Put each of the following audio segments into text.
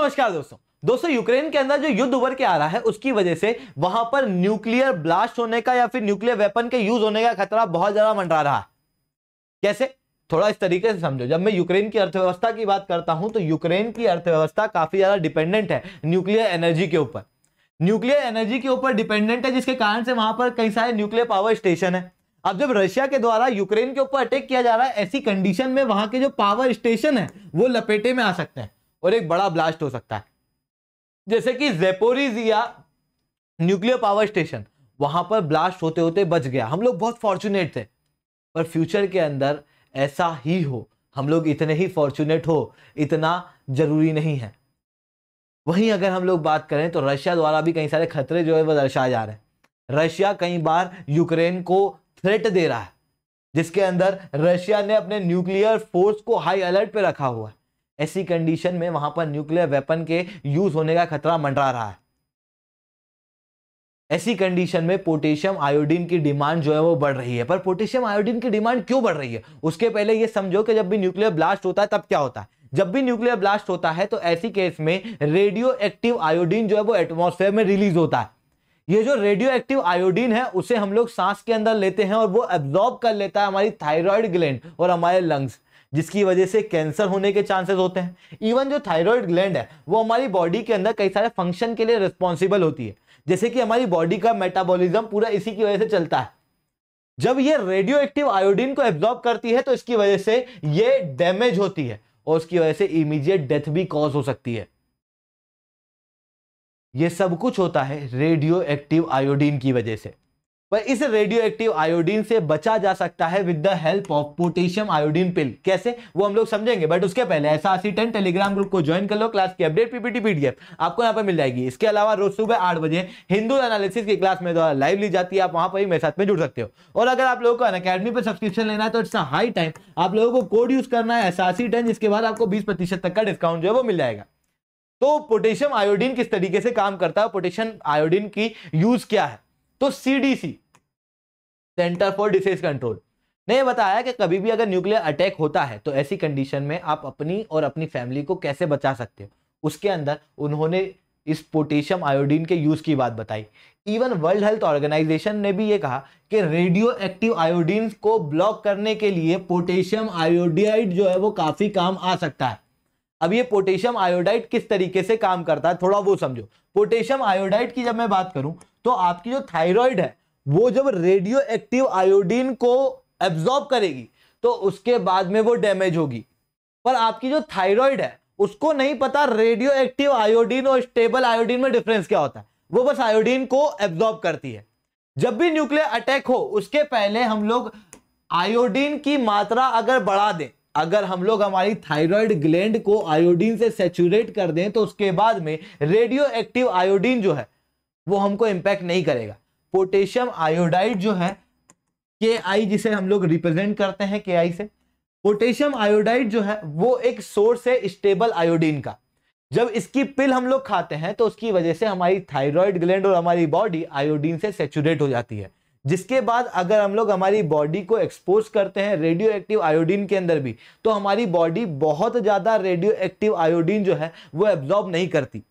नमस्कार दोस्तों यूक्रेन के अंदर जो युद्ध उभर के आ रहा है उसकी वजह से वहां पर न्यूक्लियर ब्लास्ट होने का या फिर न्यूक्लियर वेपन के यूज होने का खतरा बहुत ज्यादा मंडरा रहा है। कैसे? थोड़ा इस तरीके से समझो। जब मैं यूक्रेन की अर्थव्यवस्था की बात करता हूं तो यूक्रेन की अर्थव्यवस्था काफी ज्यादा डिपेंडेंट है न्यूक्लियर एनर्जी के ऊपर। न्यूक्लियर एनर्जी के ऊपर डिपेंडेंट है जिसके कारण से वहां पर कई सारे न्यूक्लियर पावर स्टेशन है। अब जब रशिया के द्वारा यूक्रेन के ऊपर अटैक किया जा रहा है, ऐसी कंडीशन में वहां के जो पावर स्टेशन है वो लपेटे में आ सकते हैं और एक बड़ा ब्लास्ट हो सकता है। जैसे कि ज़ेपोरिज़िया न्यूक्लियर पावर स्टेशन, वहां पर ब्लास्ट होते होते बच गया। हम लोग बहुत फॉर्चुनेट थे, पर फ्यूचर के अंदर ऐसा ही हो, हम लोग इतने ही फॉर्चुनेट हो, इतना जरूरी नहीं है। वहीं अगर हम लोग बात करें तो रशिया द्वारा भी कई सारे खतरे जो है वो दर्शाए जा रहे हैं। रशिया कई बार यूक्रेन को थ्रेट दे रहा है, जिसके अंदर रशिया ने अपने न्यूक्लियर फोर्स को हाई अलर्ट पे रखा हुआ है। ऐसी कंडीशन में वहां पर न्यूक्लियर वेपन के यूज होने का खतरा मंडरा रहा है। ऐसी कंडीशन में पोटेशियम आयोडीन की डिमांड जो है वो बढ़ रही है। पर पोटेशियम आयोडीन की डिमांड क्यों बढ़ रही है, उसके पहले ये समझो कि जब भी न्यूक्लियर ब्लास्ट होता है तब क्या होता है। जब भी न्यूक्लियर ब्लास्ट होता है तो ऐसी केस में रेडियो एक्टिव आयोडीन जो है वो एटमॉस्फेयर में रिलीज होता है। ये जो रेडियो एक्टिव आयोडीन है उसे हम लोग सांस के अंदर लेते हैं और वो एब्जॉर्ब कर लेता है हमारी थायराइड ग्लैंड और हमारे लंग्स, जिसकी वजह से कैंसर होने के चांसेस होते हैं। इवन जो थायराइड ग्लैंड है वो हमारी बॉडी के अंदर कई सारे फंक्शन के लिए रिस्पॉन्सिबल होती है, जैसे कि हमारी बॉडी का मेटाबॉलिज्म पूरा इसी की वजह से चलता है। जब ये रेडियो एक्टिव आयोडीन को एब्जॉर्ब करती है तो इसकी वजह से ये डैमेज होती है और उसकी वजह से इमीडिएट डेथ भी कॉज हो सकती है। ये सब कुछ होता है रेडियो एक्टिव आयोडीन की वजह से। पर इस रेडियो एक्टिव आयोडीन से बचा जा सकता है with the help of potassium iodine pill. कैसे, वो हम लोग समझेंगे, बट उसके पहले SRC10 टेलीग्राम ग्रुप को ज्वाइन कर लो। क्लास की अपडेट PPT PDF आपको यहाँ पर मिल जाएगी। इसके अलावा रोज सुबह 8 बजे हिंदू एनालिसिस की क्लास में द्वारा लाइव ली जाती है, आप वहां पर ही मेरे साथ में जुड़ सकते हो। और अगर आप लोगों को अनअकैडमी पर सब्सक्रिप्शन लेना है तो इट्स हाई टाइम, आप लोगों को कोड यूज करना है SRC10, जिसके बाद आपको 20% तक का डिस्काउंट जो है वो मिल जाएगा। तो पोटेशियम आयोडीन किस तरीके से काम करता है, पोटेशियम आयोडीन की यूज क्या है, तो CDC centre for disease control ने बताया कि कभी भी अगर न्यूक्लियर अटैक होता है तो ऐसी कंडीशन में आप अपनी और अपनी फैमिली को कैसे बचा सकते हो, उसके अंदर उन्होंने इस पोटेशियम आयोडीन के यूज की बात बताई। इवन वर्ल्ड हेल्थ ऑर्गेनाइजेशन ने भी ये कहा कि रेडियो एक्टिव आयोडीन को ब्लॉक करने के लिए पोटेशियम आयोडाइड जो है वो काफी काम आ सकता है। अब ये पोटेशियम आयोडाइड किस तरीके से काम करता है थोड़ा वो समझो। पोटेशियम आयोडाइड की जब मैं बात करूं तो आपकी जो थायराइड है वो जब रेडियो एक्टिव आयोडीन को एब्जॉर्ब करेगी तो उसके बाद में वो डैमेज होगी। पर आपकी जो थायराइड है उसको नहीं पता रेडियो एक्टिव आयोडीन और स्टेबल आयोडीन में डिफरेंस क्या होता है, वो बस आयोडीन को एब्जॉर्ब करती है। जब भी न्यूक्लियर अटैक हो उसके पहले हम लोग आयोडीन की मात्रा अगर बढ़ा दें, अगर हम लोग हमारी थायराइड ग्लैंड को आयोडीन से सैचुरेट कर दें तो उसके बाद में रेडियो एक्टिव आयोडीन जो है वो हमको इंपैक्ट नहीं करेगा। पोटेशियम आयोडाइड जो है Ki, जिसे हम लोग रिप्रेजेंट करते हैं Ki से, पोटेशियम आयोडाइड जो है वो एक सोर्स है स्टेबल आयोडीन का। जब इसकी पिल हम लोग खाते हैं तो उसकी वजह से हमारी थायराइड ग्लैंड और हमारी बॉडी आयोडीन से सैचुरेट हो जाती है, जिसके बाद अगर हम लोग हमारी बॉडी को एक्सपोज करते हैं रेडियो एक्टिव आयोडीन के अंदर भी तो हमारी बॉडी बहुत ज्यादा रेडियो एक्टिव आयोडीन जो है वो एब्जॉर्ब नहीं करती।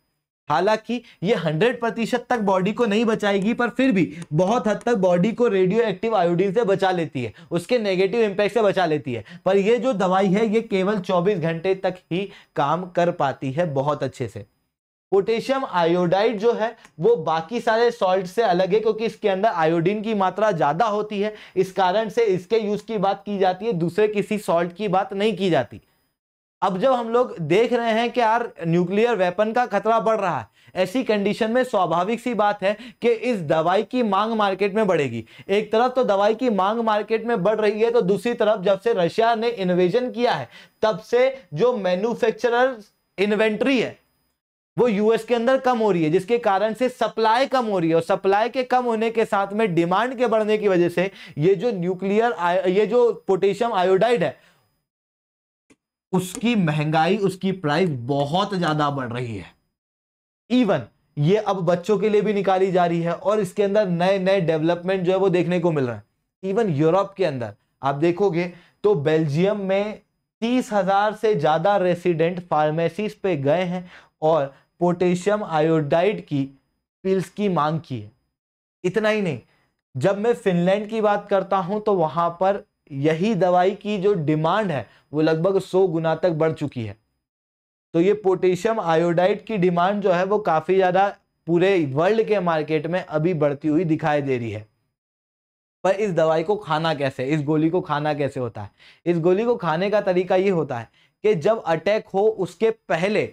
हालांकि ये 100% तक बॉडी को नहीं बचाएगी, पर फिर भी बहुत हद तक बॉडी को रेडियो एक्टिव आयोडीन से बचा लेती है, उसके नेगेटिव इंपैक्ट से बचा लेती है। पर ये जो दवाई है ये केवल 24 घंटे तक ही काम कर पाती है बहुत अच्छे से। पोटेशियम आयोडाइड जो है वो बाकी सारे सॉल्ट से अलग है क्योंकि इसके अंदर आयोडीन की मात्रा ज्यादा होती है, इस कारण से इसके यूज की बात की जाती है, दूसरे किसी सॉल्ट की बात नहीं की जाती। अब जब हम लोग देख रहे हैं कि यार न्यूक्लियर वेपन का खतरा बढ़ रहा है, ऐसी कंडीशन में स्वाभाविक सी बात है कि इस दवाई की मांग मार्केट में बढ़ेगी। एक तरफ तो दवाई की मांग मार्केट में बढ़ रही है तो दूसरी तरफ जब से रशिया ने इन्वेजन किया है तब से जो मैन्युफैक्चरर इन्वेंट्री है वो यूएस के अंदर कम हो रही है, जिसके कारण से सप्लाई कम हो रही है और सप्लाई के कम होने के साथ में डिमांड के बढ़ने की वजह से ये जो पोटेशियम आयोडाइड है उसकी महंगाई, उसकी प्राइस बहुत ज्यादा बढ़ रही है। इवन ये अब बच्चों के लिए भी निकाली जा रही है और इसके अंदर नए नए डेवलपमेंट जो है वो देखने को मिल रहा है। इवन यूरोप के अंदर आप देखोगे तो बेल्जियम में 30,000 से ज्यादा रेसिडेंट फार्मेसीज पे गए हैं और पोटेशियम आयोडाइड की पिल्स की मांग की है। इतना ही नहीं, जब मैं फिनलैंड की बात करता हूं तो वहां पर यही दवाई की जो डिमांड है वो लगभग 100 गुना तक बढ़ चुकी है। तो ये पोटेशियम आयोडाइड की डिमांड जो है वो काफी ज्यादा पूरे वर्ल्ड के मार्केट में अभी बढ़ती हुई दिखाई दे रही है। पर इस दवाई को खाना कैसे, इस गोली को खाना कैसे होता है? इस गोली को खाने का तरीका ये होता है कि जब अटैक हो उसके पहले,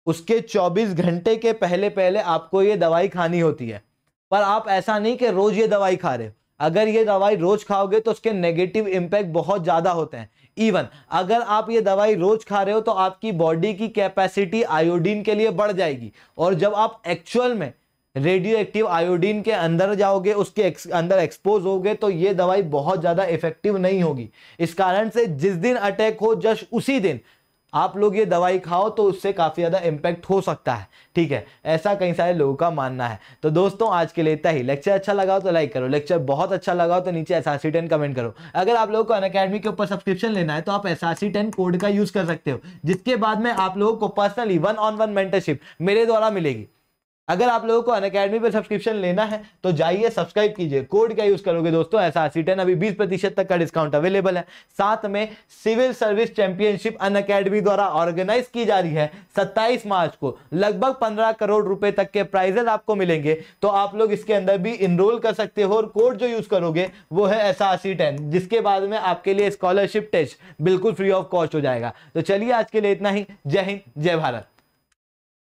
उसके 24 घंटे के पहले पहले आपको ये दवाई खानी होती है। पर आप ऐसा नहीं कि रोज ये दवाई खा रहे हो। अगर ये दवाई रोज खाओगे तो उसके नेगेटिव इंपैक्ट बहुत ज्यादा होते हैं। इवन अगर आप ये दवाई रोज खा रहे हो तो आपकी बॉडी की कैपेसिटी आयोडीन के लिए बढ़ जाएगी, और जब आप एक्चुअल में रेडियो एक्टिव आयोडीन के अंदर जाओगे, उसके अंदर एक्सपोज होगे, तो ये दवाई बहुत ज्यादा इफेक्टिव नहीं होगी। इस कारण से जिस दिन अटैक हो जस्ट उसी दिन आप लोग ये दवाई खाओ तो उससे काफी ज्यादा इंपैक्ट हो सकता है। ठीक है, ऐसा कई सारे लोगों का मानना है। तो दोस्तों आज के लिए इतना ही। लेक्चर अच्छा लगा हो तो लाइक करो, लेक्चर बहुत अच्छा लगा हो तो नीचे SRC10 कमेंट करो। अगर आप लोगों को अनअकैडमी के ऊपर सब्सक्रिप्शन लेना है तो आप SRC10 कोड का यूज कर सकते हो, जिसके बाद में आप लोगों को पर्सनली 1-on-1 मेंटरशिप मेरे द्वारा मिलेगी। अगर आप लोगों को अनअकैडमी पे सब्सक्रिप्शन लेना है तो जाइए सब्सक्राइब कीजिए। कोड क्या यूज करोगे दोस्तों? SRC10। अभी 20% तक का डिस्काउंट अवेलेबल है। साथ में सिविल सर्विस चैंपियनशिप अनअकैडमी द्वारा ऑर्गेनाइज की जा रही है 27 मार्च को। लगभग 15 करोड़ रुपए तक के प्राइजेस आपको मिलेंगे, तो आप लोग इसके अंदर भी इनरोल कर सकते हो। और कोड जो यूज करोगे वो है SRC10, जिसके बाद में आपके लिए स्कॉलरशिप टेस्ट बिल्कुल फ्री ऑफ कॉस्ट हो जाएगा। तो चलिए आज के लिए इतना ही। जय हिंद, जय भारत।